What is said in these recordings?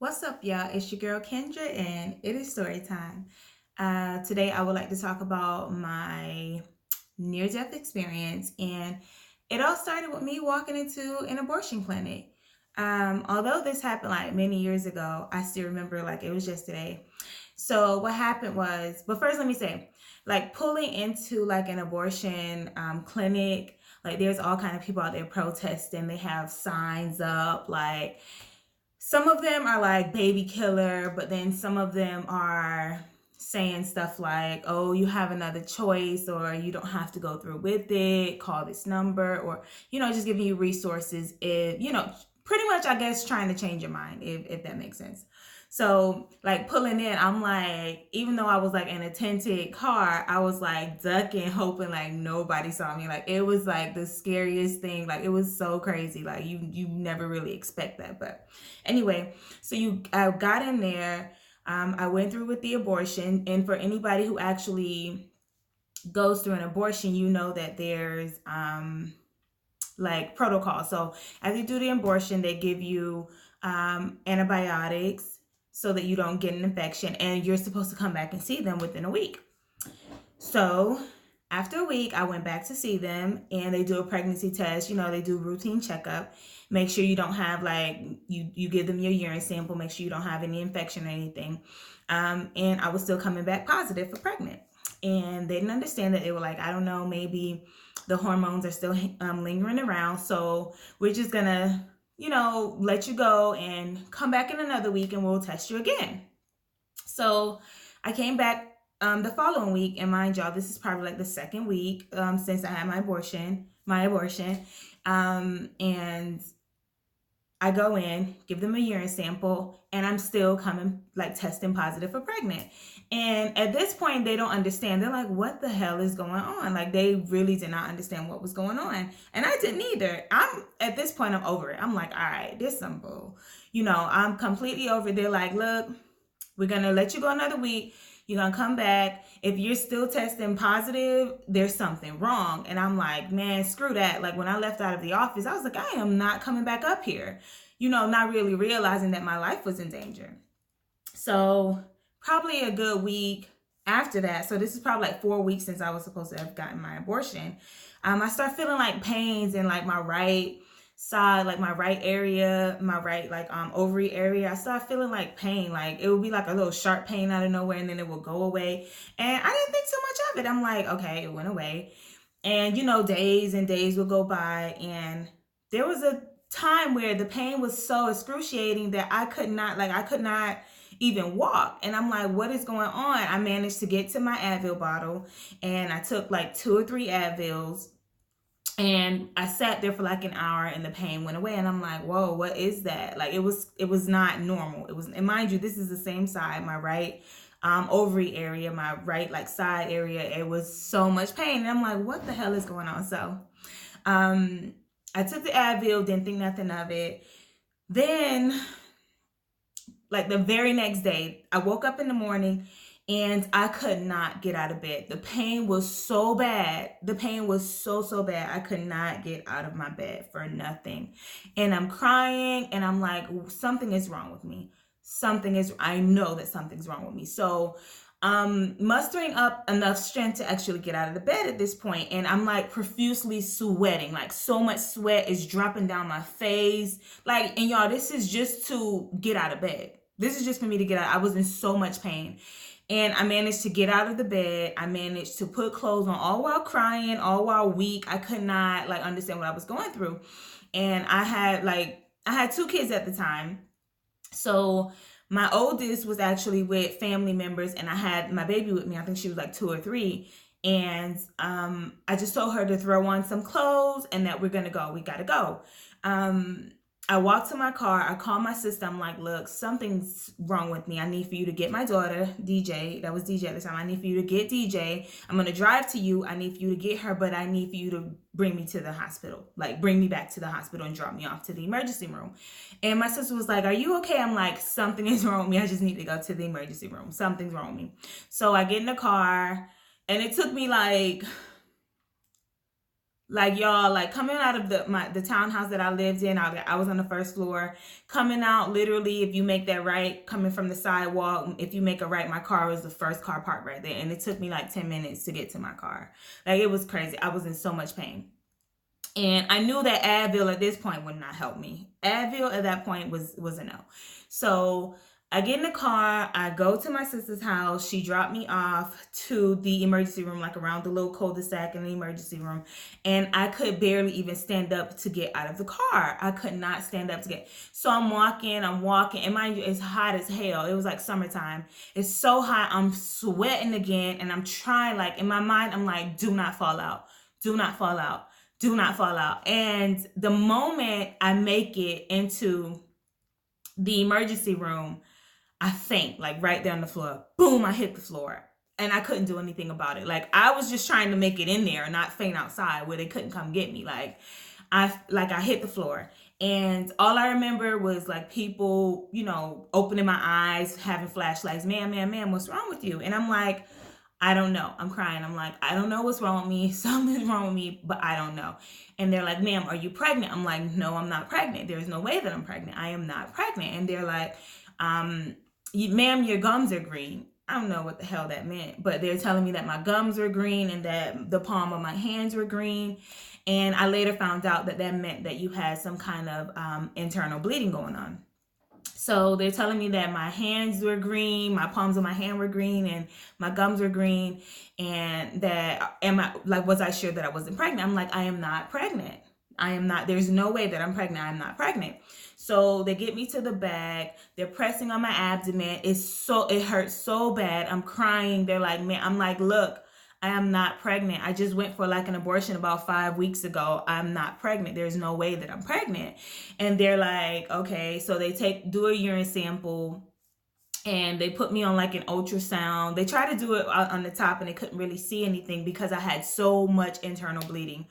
What's up, y'all? It's your girl Kendra, and it is story time. Today, I would like to talk about my near death experience, and it all started with me walking into an abortion clinic. Although this happened like many years ago, I still remember like it was yesterday. So, what happened was, but first, let me say, like pulling into like an abortion clinic, like there's all kind of people out there protesting. They have signs up like some of them are like baby killer, but then some of them are saying stuff like, oh, you have another choice, or you don't have to go through with it, call this number, or, just giving you resources if, pretty much, I guess, trying to change your mind, if that makes sense. So, like, pulling in, I'm like, even though I was like in a tinted car, I was like ducking, hoping like nobody saw me. Like, it was like the scariest thing. Like, it was so crazy. Like, you never really expect that. But anyway, so I got in there. I went through with the abortion. And for anybody who actually goes through an abortion, you know that there's like protocol. So as you do the abortion, they give you antibiotics so that you don't get an infection, and you're supposed to come back and see them within a week. So after a week, I went back to see them, and they do a pregnancy test. They do routine checkup. Make sure you don't have like you give them your urine sample. Make sure you don't have any infection or anything. And I was still coming back positive for pregnant, and they didn't understand that. They were like, I don't know, maybe the hormones are still lingering around, so we're just gonna let you go and come back in another week, and we'll test you again. So I came back the following week, and mind y'all, this is probably like the second week since I had my abortion. And I go in, give them a urine sample, and I'm still coming like testing positive for pregnant. And at this point, they don't understand. They're like, what the hell is going on? Like, they really did not understand what was going on. And I didn't either. At this point, I'm over it. I'm like, all right, this some bull. I'm completely over it. They're like, look, we're going to let you go another week. You're going to come back. If you're still testing positive, there's something wrong. And I'm like, man, screw that. Like, when I left out of the office, I was like, I am not coming back up here. Not really realizing that my life was in danger. So probably a good week after that. So this is probably like 4 weeks since I was supposed to have gotten my abortion. I start feeling like pains in like my right side, like my right area, my right like ovary area. I started feeling like pain. Like it would be like a little sharp pain out of nowhere, and then it would go away. And I didn't think too much of it. I'm like, okay, it went away. And days and days would go by, and there was a time where the pain was so excruciating that I could not even walk. And I'm like, what is going on? I managed to get to my Advil bottle, and I took like 2 or 3 Advils, and I sat there for like an hour, and the pain went away. And I'm like, whoa, what is that? Like it was not normal. It was, and mind you, this is the same side, my right ovary area, my right like side area. It was so much pain. And I'm like, what the hell is going on? So I took the Advil, didn't think nothing of it. Then like the very next day, I woke up in the morning, and I could not get out of bed. The pain was so bad. The pain was so bad. I could not get out of my bed for nothing. And I'm crying, and I'm like, something is wrong with me. I know that something's wrong with me. So mustering up enough strength to actually get out of the bed at this point, and I'm like profusely sweating, like so much sweat is dropping down my face, like, and y'all, this is just to get out of bed. This is just for me to get out. I was in so much pain. And I managed to get out of the bed. I managed to put clothes on, all while crying, all while weak. I could not like understand what I was going through. And I had 2 kids at the time. So my oldest was actually with family members, and I had my baby with me. I think she was like 2 or 3. And I just told her to throw on some clothes and that we're gonna go. We gotta go. I walked to my car. I called my sister. I'm like, look, something's wrong with me. I need for you to get my daughter, DJ. That was DJ at the time. I need for you to get DJ. I'm going to drive to you. I need for you to get her, but I need for you to bring me to the hospital. Like, bring me back to the hospital and drop me off to the emergency room. And my sister was like, are you okay? I'm like, something is wrong with me. I just need to go to the emergency room. Something's wrong with me. So I get in the car, and it took me like Like y'all, like coming out of the townhouse that I lived in, I was on the first floor. Coming out, literally, if you make that right, coming from the sidewalk, if you make a right, my car was the first car parked right there, and it took me like 10 minutes to get to my car. Like it was crazy. I was in so much pain. And I knew that Advil at this point would not help me. Advil at that point was a no. So I get in the car, I go to my sister's house. She dropped me off to the emergency room, like around the little cul-de-sac in the emergency room. And I could barely even stand up to get out of the car. I could not stand up to get. So I'm walking, and mind you, it's hot as hell. It was like summertime. It's so hot. I'm sweating again, and I'm trying, like in my mind, I'm like, do not fall out. Do not fall out. Do not fall out. And the moment I make it into the emergency room, I faint, like right there on the floor. Boom, I hit the floor. And I couldn't do anything about it. Like I was just trying to make it in there and not faint outside where they couldn't come get me. I hit the floor. And all I remember was like people, opening my eyes, having flashlights. Ma'am, what's wrong with you? And I'm like, I don't know. I'm crying. I'm like, I don't know what's wrong with me. Something's wrong with me, but I don't know. And they're like, ma'am, are you pregnant? I'm like, no, I'm not pregnant. There's no way that I'm pregnant. I am not pregnant. And they're like, ma'am, your gums are green. I don't know what the hell that meant, but they're telling me that my gums were green and that the palm of my hands were green. And I later found out that meant that you had some kind of internal bleeding going on. So they're telling me that my hands were green, my palms of my hand were green, and my gums were green, and that was I sure that I wasn't pregnant? I'm like, I am not pregnant. I am not. There's no way that I'm pregnant. I'm not pregnant. So they get me to the bag. They're pressing on my abdomen. It hurts so bad. I'm crying. They're like, man, I'm like, look, I am not pregnant. I just went for like an abortion about 5 weeks ago. I'm not pregnant. There's no way that I'm pregnant. And they're like, okay. So they do a urine sample and they put me on like an ultrasound. They tried to do it on the top and they couldn't really see anything because I had so much internal bleeding.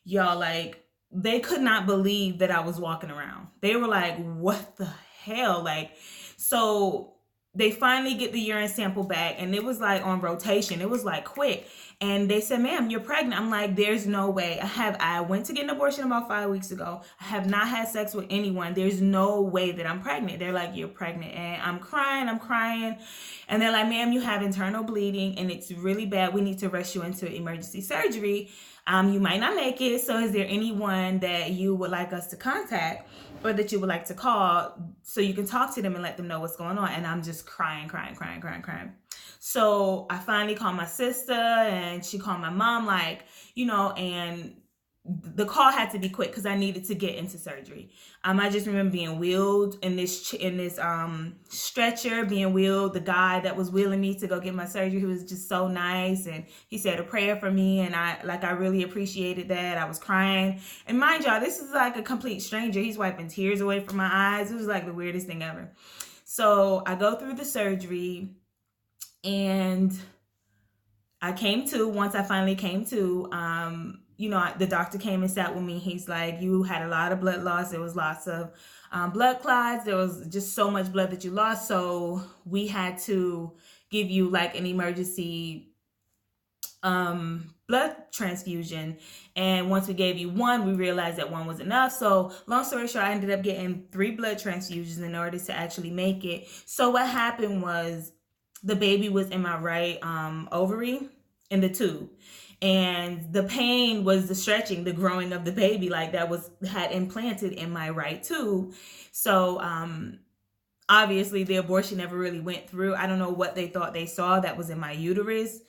Y'all, like, they could not believe that I was walking around. They were like, what the hell? Like, so they finally get the urine sample back and it was like on rotation. It was like quick. And they said, ma'am, you're pregnant. I'm like, there's no way. I went to get an abortion about 5 weeks ago. I have not had sex with anyone. There's no way that I'm pregnant. They're like, you're pregnant. And I'm crying. And they're like, ma'am, you have internal bleeding and it's really bad. We need to rush you into emergency surgery. You might not make it. So is there anyone that you would like us to contact or that you would like to call so you can talk to them and let them know what's going on? And I'm just crying. So I finally called my sister and she called my mom, and the call had to be quick because I needed to get into surgery. I just remember being wheeled in this stretcher, being wheeled. The guy that was wheeling me to go get my surgery, he was just so nice, and he said a prayer for me, and I really appreciated that. I was crying, and mind y'all, this is like a complete stranger. He's wiping tears away from my eyes. It was like the weirdest thing ever. So I go through the surgery, and once I finally came to, the doctor came and sat with me. He's like, you had a lot of blood loss. There was lots of blood clots. There was just so much blood that you lost. So we had to give you like an emergency blood transfusion. And once we gave you one, we realized that one was enough. So long story short, I ended up getting 3 blood transfusions in order to actually make it. So what happened was the baby was in my right ovary in the tube. And the pain was the stretching, the growing of the baby, like that had implanted in my right tube. So obviously the abortion never really went through. I don't know what they thought they saw that was in my uterus,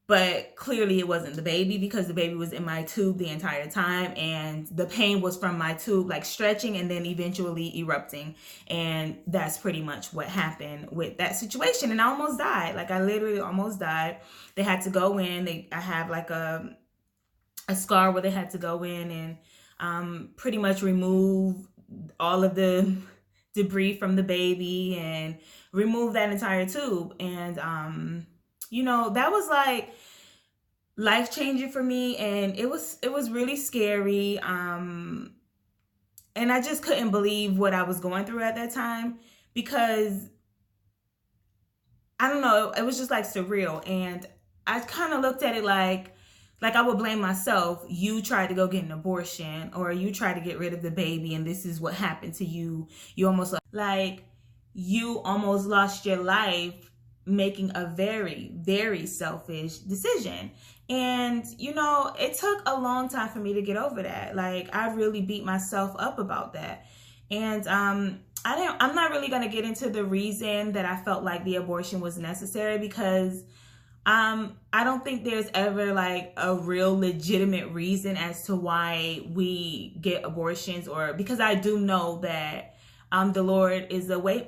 but clearly it wasn't the baby because the baby was in my tube the entire time. And the pain was from my tube, like stretching and then eventually erupting. And that's pretty much what happened with that situation. And I almost died. Like I literally almost died. They had to go in. I have like a scar where they had to go in and pretty much remove all of the debris from the baby and remove that entire tube. And that was like life-changing for me, and it was really scary. And I just couldn't believe what I was going through at that time because I don't know, it was just like surreal. And I kind of looked at it like like I would blame myself. You tried to go get an abortion, or you tried to get rid of the baby, and this is what happened to you. You almost like you almost lost your life making a very, very selfish decision. And you know, it took a long time for me to get over that. Like I really beat myself up about that. And I'm not really going to get into the reason that I felt like the abortion was necessary, because I don't think there's ever like a real legitimate reason as to why we get abortions, or because I do know that the Lord is a way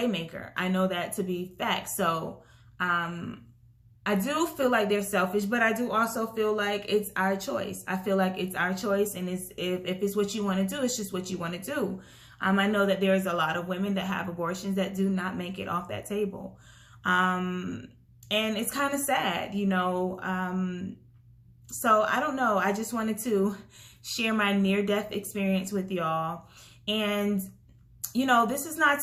maker. I know that to be fact. So I do feel like they're selfish, but I do also feel like it's our choice. I feel like it's our choice, and if it's what you want to do, it's just what you want to do. I know that there's a lot of women that have abortions that do not make it off that table. And it's kind of sad, you know. So I don't know. I just wanted to share my near-death experience with y'all. And, you know, this is not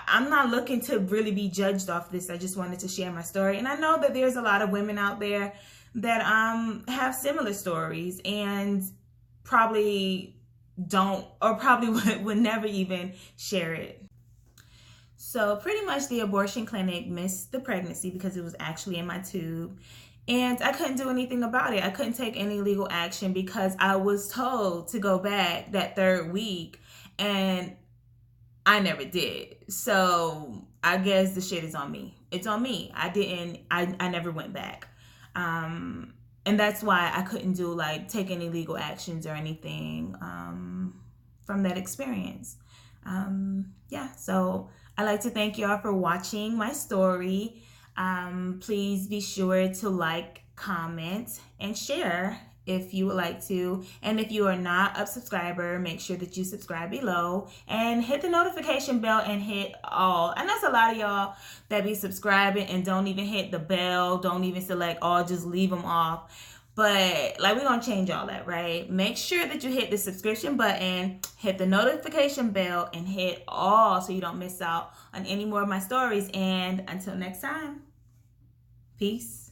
I'm not looking to really be judged off this. I just wanted to share my story. And I know that there's a lot of women out there that have similar stories and probably don't, or probably would never even share it. So pretty much the abortion clinic missed the pregnancy because it was actually in my tube. And I couldn't do anything about it. I couldn't take any legal action because I was told to go back that third week, and I never did. So I guess the shit is on me. It's on me. I never went back. And that's why I couldn't take any legal actions or anything from that experience. Yeah, so I'd like to thank y'all for watching my story. Please be sure to like, comment, and share if you would like to. And if you are not a subscriber, make sure that you subscribe below and hit the notification bell and hit all. I know there's a lot of y'all that be subscribing and don't even hit the bell, don't even select all, just leave them off. But like, we're gonna change all that, right? Make sure that you hit the subscription button, hit the notification bell, and hit all so you don't miss out on any more of my stories. And until next time, peace.